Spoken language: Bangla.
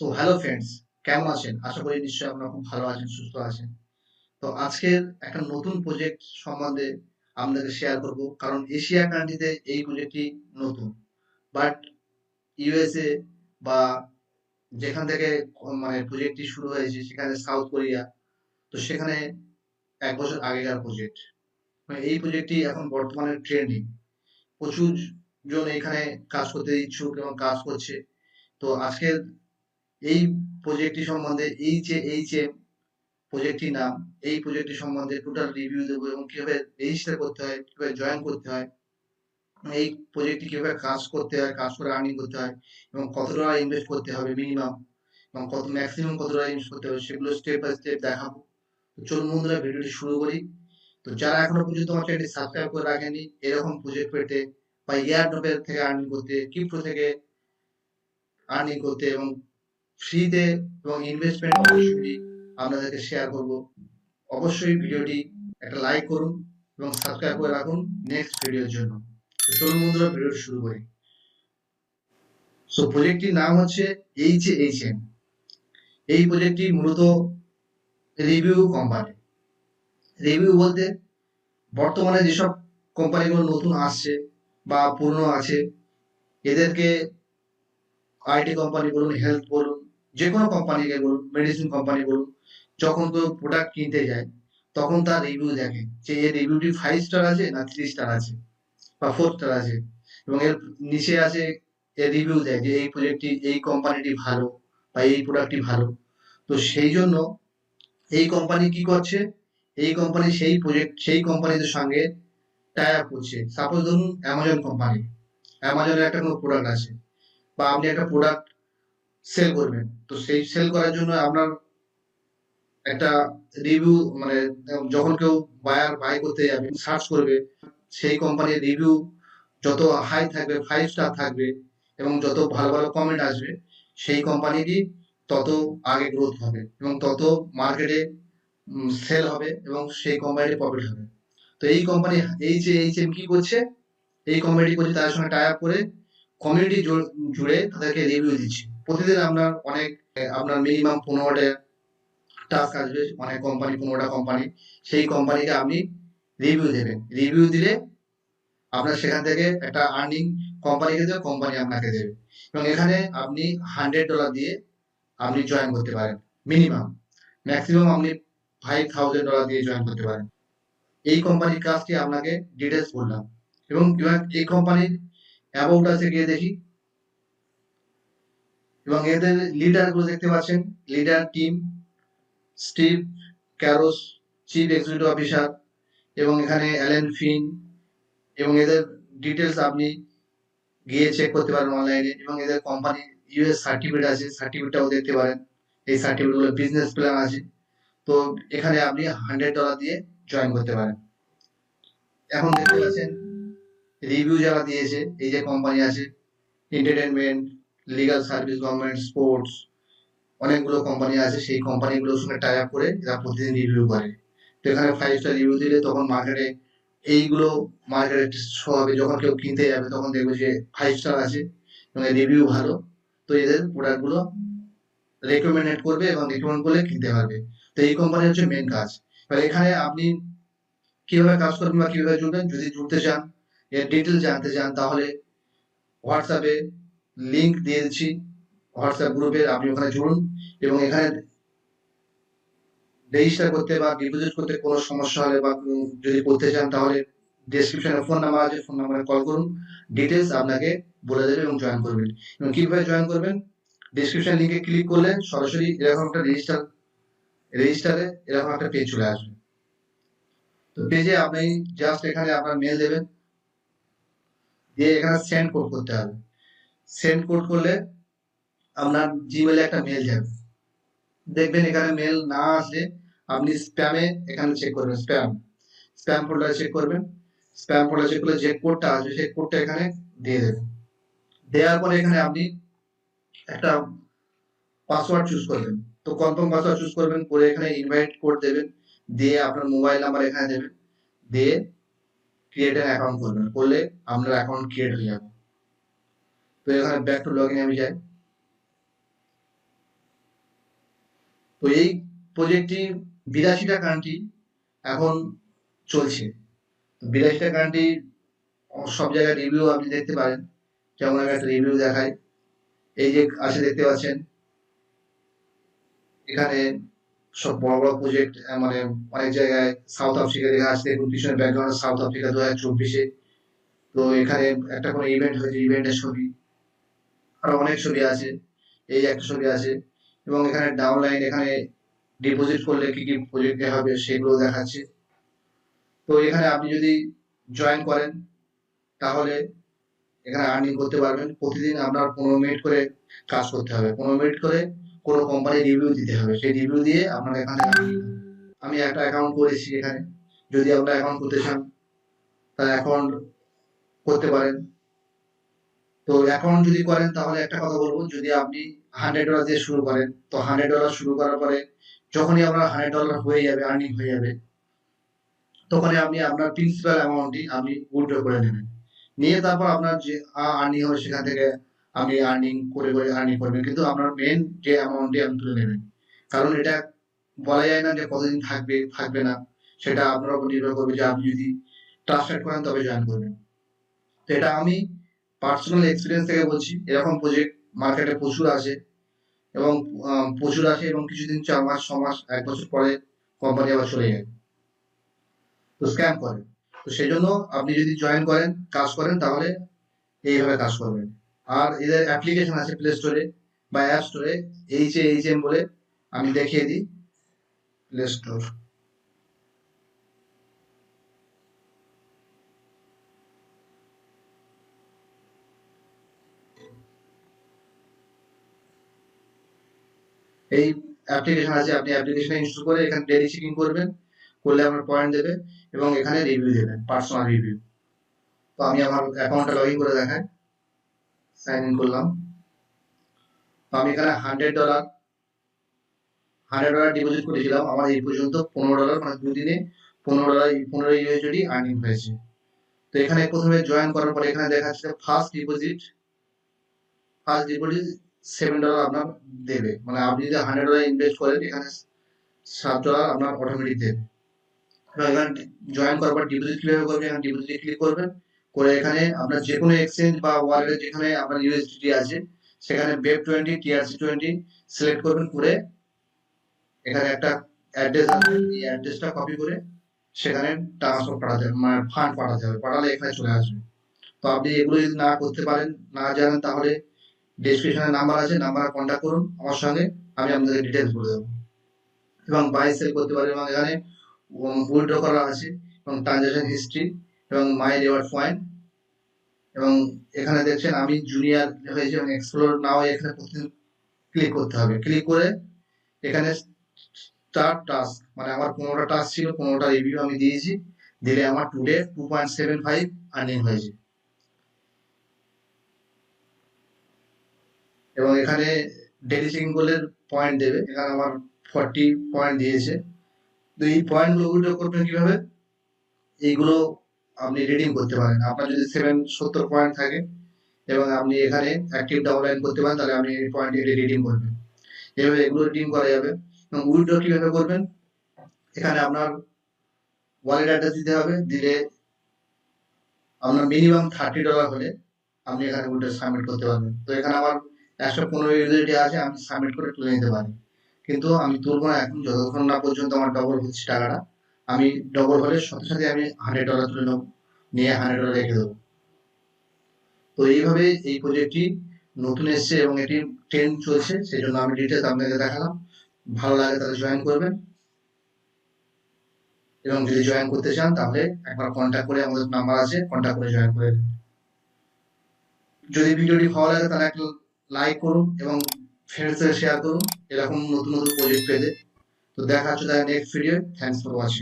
সো হ্যালো ফ্রেন্ডস, কেমন আছেন? আশা করি নিশ্চয়ই আপনারা খুব ভালো আছেন, সুস্থ আছেন। তো আজকের একটা নতুন প্রজেক্ট সম্বন্ধে আপনাদের শেয়ার করব। কারণ এশিয়া কান্ট্রিতে এই প্রজেক্টটি নতুন। বাট ইউএসএ বা যেখান থেকে মানে প্রজেক্টটি শুরু হয়েছে সেখানে সাউথ কোরিয়া। তো সেখানে ১ বছর আগেকার প্রজেক্ট। মানে এই প্রজেক্টটি এখন বর্তমানে ট্রেন্ডিং। প্রচুর জন এখানে কাজ করতে ইচ্ছুক এবং কাজ করছে। তো আজকের এই প্রজেক্টটি সম্বন্ধে এইচএএইচএম প্রজেক্টটির নাম, এই প্রজেক্টটি সম্বন্ধে টোটাল রিভিউ দেবো এবং কিভাবে রেজিস্টার করতে হয়, কিভাবে জয়েন করতে হয়, এই প্রজেক্টটি কিভাবে কাজ করতে হয়, কাজ করে আর্নিং করতে হয় এবং কত টাকা ইনভেস্ট করতে হবে মিনিমাম এবং কত ম্যাক্সিমাম কত টাকা ইনভেস্ট করতে হবে সেগুলো স্টেপ বাই স্টেপ দেখাবো। তো চলুন বন্ধুরা ভিডিওটি শুরু করি। তো যারা এখনো পর্যন্ত আমার চ্যানেলটি সাবস্ক্রাইব করে রাখেনি এরকম প্রজেক্ট পেতে বা এয়ারড্রপের থেকে আর্নিং করতে, ক্রিপ্টো থেকে আর্নিং করতে এবং ফ্রিতে এবং ইনভেস্টমেন্ট অপরচুনিটি আপনাদেরকে শেয়ার করব। অবশ্যই ভিডিওটি একটা লাইক করুন এবং সাবস্ক্রাইব করে রাখুন নেক্সট ভিডিওর জন্য। তো চলুন বন্ধুরা ভিডিওটি শুরু করি। সো প্রজেক্টটির নাম হচ্ছে এইচএএইচএম। এই প্রজেক্টটি মূলত রিভিউ কোম্পানি। রিভিউ বলতে বর্তমানে যেসব কোম্পানিগুলো নতুন আসছে বা পুরনো আছে এদেরকে আইটি কোম্পানি বলুন, হেলথ বলুন, যে কোনো কোম্পানিকে বলুন, মেডিসিন কোম্পানি বলুন, যখন কেউ প্রোডাক্ট কিনতে যায় তখন তার রিভিউ দেখে যে এর রিভিউটি 5 স্টার আছে না 3 স্টার আছে বা 4 স্টার আছে এবং এর নিচে আছে এর রিভিউ দেয় যে এই প্রজেক্টটি, এই কোম্পানিটি ভালো বা এই প্রোডাক্টটি ভালো। তো সেই জন্য এই কোম্পানি কি করছে, এই কোম্পানি সেই প্রজেক্ট সেই কোম্পানিদের সঙ্গে টাই আপ করছে। সাপোজ ধরুন অ্যামাজন কোম্পানি, অ্যামাজনের একটা কোনো প্রোডাক্ট আছে বা আপনি একটা প্রোডাক্ট সেল করবেন, তো সেই সেল করার জন্য আপনার একটা রিভিউ মানে যখন কেউ বায়ার বাই করতে যাবে সার্চ করবে সেই কোম্পানির রিভিউ যত হাই থাকবে, 5 স্টার থাকবে এবং যত ভালো ভালো কমেন্ট আসবে সেই কোম্পানিটি তত আগে গ্রোথ হবে এবং তত মার্কেটে সেল হবে এবং সেই কোম্পানির প্রফিট হবে। তো এই কোম্পানি এইচএএইচএম কি করছে, এই কোম্পানিটি করছে তাদের সঙ্গে টাই আপ করে কমিউনিটি জুড়ে তাদেরকে রিভিউ দিচ্ছে। প্রতিদিন আপনার অনেক আপনার মিনিমাম 15টা টাস্ক আসবে, অনেক কোম্পানি 15টা কোম্পানি, সেই কোম্পানিকে আপনি রিভিউ দেবেন। রিভিউ দিলে আপনার সেখান থেকে একটা আর্নিং কোম্পানিকে দেবে, কোম্পানি আপনাকে দেবে এবং এখানে আপনি $100 দিয়ে আপনি জয়েন করতে পারেন মিনিমাম। ম্যাক্সিমাম আপনি $5,000 দিয়ে জয়েন করতে পারেন। এই কোম্পানির কাজটি আপনাকে ডিটেলস বললাম এবং এবার এই কোম্পানির অ্যাবাউট আছে গিয়ে দেখি এবং এদের লিডার গুলো দেখতে পাচ্ছেন। Leader team Steve Carros, chief executive officer এবং এখানে অ্যালেন ফিন এবং এদের ডিটেলস আপনি গিয়ে চেক করতে পারেন অনলাইনে এবং এদের কোম্পানি ইউএস সার্টিফিকেট আছে, সার্টিফিকেটটাও দেখতে পারেন। এই সার্টিফিকেটগুলো বিজনেস প্ল্যান আছে। তো এখানে আপনি $100 দিয়ে জয়েন করতে পারেন। এখন দেখতে পাচ্ছেন রিভিউ যারা দিয়েছে, এই যে কোম্পানি আছে entertainment, legal service, government, sports, অনেকগুলো কোম্পানি আছে। সেই কোম্পানিগুলোর সঙ্গে টাই আপ করে এরা প্রতিদিন রিভিউ করে। তো এখানে 5 স্টার রিভিউ দিলে তখন মার্কেটে এইগুলো মার্কেটে শো হবে। যখন কেউ কিনতে যাবে তখন দেখবে যে 5 স্টার আছে এবং রিভিউ ভালো, তো এদের প্রোডাক্টগুলো রেকমেন্ডেড করবে এবং রেকমেন্ড করলে কিনতে পারবে। তো এই কোম্পানি হচ্ছে মেন কাজ। এবার এখানে আপনি কিভাবে কাজ করবেন বা কিভাবে জুড়বেন, যদি জুড়তে চান, এর ডিটেলস জানতে চান, তাহলে হোয়াটসঅ্যাপে লিংক দিয়ে দিচ্ছি, হোয়াটসঅ্যাপ গ্রুপে আপনি ওখানে জুড়ুন এবং এখানে রেজিস্টার করতে বা ডিপোজিট করতে কোনো সমস্যা হলে বা যদি করতে চান তাহলে ডেসক্রিপশনে ফোন নাম্বার আছে, ফোন নাম্বারে কল করুন, ডিটেলস আপনাকে বলে দেবে এবং জয়েন করবেন। এবং কিভাবে জয়েন করবেন, ডেসক্রিপশন লিংকে ক্লিক করলে সরাসরি এরকম একটা রেজিস্টারে এরকম একটা পেজ চলে আসবে। তো পেজে আপনি জাস্ট এখানে আপনার মেল দেবেন, দিয়ে এখানে সেন্ড কোড করতে হবে। সেন্ড কোড করলে আপনার জিমেলে একটা মেল যাবে। দেখবেন এখানে মেল না আসলে আপনি স্প্যামে এখানে চেক করবেন, স্প্যাম ফোল্ডারে চেক করবেন। স্প্যাম ফোল্ডারে চেক করলে যে কোডটা আসবে সেই কোডটা এখানে দিয়ে দেবেন। দেওয়ার পরে এখানে আপনি একটা পাসওয়ার্ড চুজ করবেন। তো কনফার্ম পাসওয়ার্ড চুজ করবেন, করে এখানে ইনভাইট কোড দেবেন, দিয়ে আপনার মোবাইল নাম্বার এখানে দেবেন, দিয়ে ক্রিয়েট অ্যান অ্যাকাউন্ট করবেন। করলে আপনার অ্যাকাউন্ট ক্রিয়েট হয়ে যাবে। তো এখানে ব্যাক টু লগইন আমি যাই। তো এই প্রজেক্টটি 82টা কান্ট্রি এখন চলছে। 82টা কান্ট্রি সব জায়গায় রিভিউ আপনি দেখতে পারেন। যেমন আমি একটা রিভিউ দেখাই। এই যে আছে দেখতে পাচ্ছেন, এখানে সব বড় বড় প্রজেক্ট, মানে অনেক জায়গায় সাউথ আফ্রিকা দেখা আছে, দেখুন পিছনে ব্যাকগ্রাউন্ডে সাউথ আফ্রিকা 2024-এ। তো এখানে একটা কোনো ইভেন্ট হয়েছে, ইভেন্টের ছবি, আরো অনেক ছবি আছে, এই একটা ছবি আছে, এবং এখানে ডাউনলাইন, এখানে ডিপোজিট করলে কি কি প্রজেক্টে হবে সেগুলো দেখাচ্ছে। তো এখানে আপনি যদি জয়েন করেন তাহলে এখানে আর্নিং করতে পারবেন। প্রতিদিন আপনার 15 মিনিট করে কাজ করতে হবে, 15 মিনিট করে কোনো কোম্পানি রিভিউ দিতে হবে, সেই রিভিউ দিয়ে আপনার এখানে আমি একটা অ্যাকাউন্ট করেছি এখানে। যদি আপনারা অ্যাকাউন্ট করতে চান তাহলে অ্যাকাউন্ট করতে পারেন। তো অ্যাকাউন্ট যদি করেন তাহলে একটা কথা বলবো, যদি আপনি $100 দিয়ে শুরু করেন, তো $100 শুরু করার পরে যখনই আপনার $100 হয়ে যাবে, আর্নিং হয়ে যাবে, তখনই আপনি আপনার প্রিন্সিপাল অ্যামাউন্টটি আপনি উইথড্র করে নেবেন। নিয়ে তারপর আপনার যে আর্নিং হবে সেখান থেকে আপনি আর্নিং করে করে আর্নিং করবেন, কিন্তু আপনার মেন যে অ্যামাউন্টটি আপনি তুলে নেবেন। কারণ এটা বলা যায় না যে কতদিন থাকবে থাকবে না, সেটা আপনার উপর নির্ভর করবে যে আপনি যদি ট্রাস্টেড করেন তবে জয়েন করবেন। তো এটা আমি পার্সোনাল এক্সপিরিয়েন্স থেকে বলছি, এরকম প্রজেক্ট মার্কেটে প্রচুর আছে, এবং প্রচুর আছে, এবং কিছুদিন 4 মাস 6 মাস 1 বছর পরে কোম্পানি আবার চলে যায়, তো স্ক্যাম করে। তো সেই জন্য আপনি যদি জয়েন করেন, কাজ করেন, তাহলে এইভাবে কাজ করবেন। আর এদের অ্যাপ্লিকেশন আছে প্লে স্টোরে বা অ্যাপ স্টোরে, HAHM বলে, আমি দেখিয়ে দিই। প্লে স্টোর, এই অ্যাপ্লিকেশন আছে, আপনি অ্যাপ্লিকেশন ইনস্টল করে এখানে ডেইলি চেকিং করবেন, করলে আপনার পয়েন্ট দেবে এবং এখানে রিভিউ দেবেন, পার্সোনাল রিভিউ। তো আমি আমার অ্যাকাউন্টটা লগ ইন করে দেখাই, সাইন ইন করলাম। তো আমি এখানে $100 ডিপোজিট করেছিলাম, আমার এই পর্যন্ত $15, মানে দুদিনে $15 আর্নিং হয়েছে। তো এখানে প্রথমে জয়েন করার পরে এখানে দেখাচ্ছে ফার্স্ট ডিপোজিট $7 আপনার দেবে, মানে আপনি যদি $100 ইনভেস্ট করেন এখানে $7 আপনার অটোমেটিক দেবে। এখানে জয়েন করার পর ডিপোজিট কিভাবে করবেন, এখানে ডিপোজিটে ক্লিক করবেন, করে এখানে আপনার যে কোনো এক্সচেঞ্জ বা ওয়ালেটে যেখানে আপনার ইউএসডিটি আছে সেখানে BEP20 TRC20 সিলেক্ট করবেন, করে এখানে একটা অ্যাড্রেস আছে, এই অ্যাড্রেসটা কপি করে সেখানে ট্রান্সফার পাঠাতে হবে, মানে ফান্ড পাঠাতে হবে, পাঠালে এখানে চলে আসবে। তো আপনি এগুলো যদি না করতে পারেন, না জানেন, তাহলে ডেসক্রিপশনে নাম্বার আছে, নাম্বারে কন্ট্যাক্ট করুন আমার সঙ্গে, আমি আপনাদের ডিটেলস বলে দেবো। এবং বাই সেল করতে পারেন, এবং এখানে উইথড্র করা আছে, এবং ট্রানজাকশন হিস্ট্রি, এবং মাই রিওয়ার্ড পয়েন্ট, এবং এখানে দেখছেন আমি জুনিয়র হয়েছে, এবং এক্সপ্লোর নাও এখানে প্রতিদিন ক্লিক করতে হবে। ক্লিক করে এখানে স্টার্ট টাস্ক, মানে আমার 15টা টাস্ক ছিল, 15টা রিভিউ আমি দিয়েছি, দিলে আমার টুডে 2.75 আর্নিং হয়েছে। এবং এখানে ডেলি চেকিং করলে পয়েন্ট দেবে, এখানে আমার 40 পয়েন্ট দিয়েছে। তো এই পয়েন্টগুলো উইথড্র করবেন কিভাবে, এইগুলো আপনি রিডিম করতে পারেন। আপনার যদি 70 পয়েন্ট থাকে এবং আপনি এখানে অ্যাক্টিভ ডাউনলাইন করতে পারেন, তাহলে আপনি এই পয়েন্ট রিডিম করবেন। এভাবে এগুলো রিডিম করা যাবে। এবং উইথড্র কিভাবে করবেন, এখানে আপনার ওয়ালেট অ্যাড্রেস দিতে হবে, দিলে আপনার মিনিমাম $30 হলে আপনি এখানে উইথড্র সাবমিট করতে পারবেন। তো এখানে আমার 115 ইউএসডিটি আছে, আমি সাবমিট করে তুলে নিতে পারি, কিন্তু আমি তুলব না এখন, যতক্ষণ না পর্যন্ত আমার ডবল হচ্ছে টাকাটা। আমি ডবল হলে সাথে সাথে আমি $100 তুলে নেব, নিয়ে $100 রেখে দেবো। তো এইভাবে এই প্রজেক্টটি নতুন এসছে এবং এটি ট্রেন্ড চলছে, সেই জন্য আমি ডিটেলস আপনাকে দেখালাম। ভালো লাগে তাহলে জয়েন করবেন, এবং যদি জয়েন করতে চান তাহলে একবার কন্ট্যাক্ট করে, আমাদের নাম্বার আছে, কন্ট্যাক্ট করে জয়েন করে। যদি ভিডিওটি ভালো লাগে তাহলে একটা লাইক করুন এবং ফ্রেন্ডসদের শেয়ার করুন এরকম নতুন নতুন প্রজেক্ট পেতে। তো দেখা হচ্ছে next video. Thanks for watching.